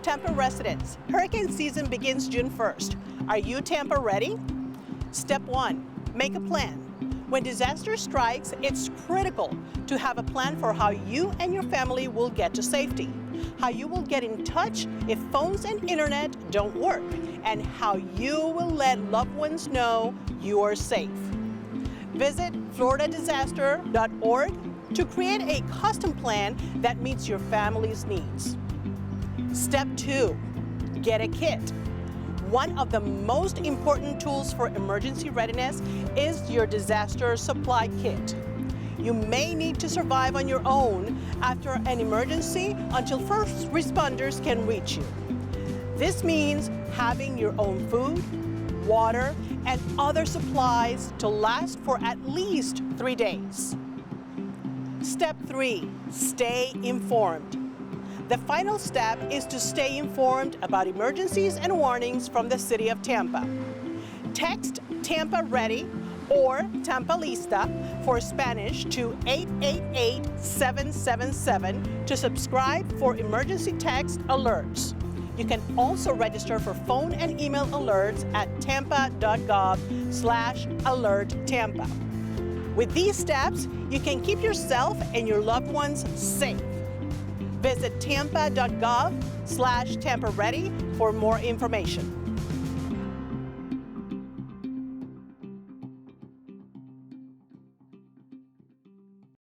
Tampa residents, hurricane season begins June 1st. Are you Tampa ready? Step 1, make a plan. When disaster strikes, it's critical to have a plan for how you and your family will get to safety, how you will get in touch if phones and internet don't work, and how you will let loved ones know you are safe. Visit floridadisaster.org to create a custom plan that meets your family's needs. Step 2, get a kit. One of the most important tools for emergency readiness is your disaster supply kit. You may need to survive on your own after an emergency until first responders can reach you. This means having your own food, water, and other supplies to last for at least 3 days. Step 3, stay informed. The final step is to stay informed about emergencies and warnings from the City of Tampa. Text Tampa Ready or Tampa Lista for Spanish to 888-777 to subscribe for emergency text alerts. You can also register for phone and email alerts at tampa.gov/alerttampa. With these steps, you can keep yourself and your loved ones safe. Visit tampa.gov/Tampa Ready for more information.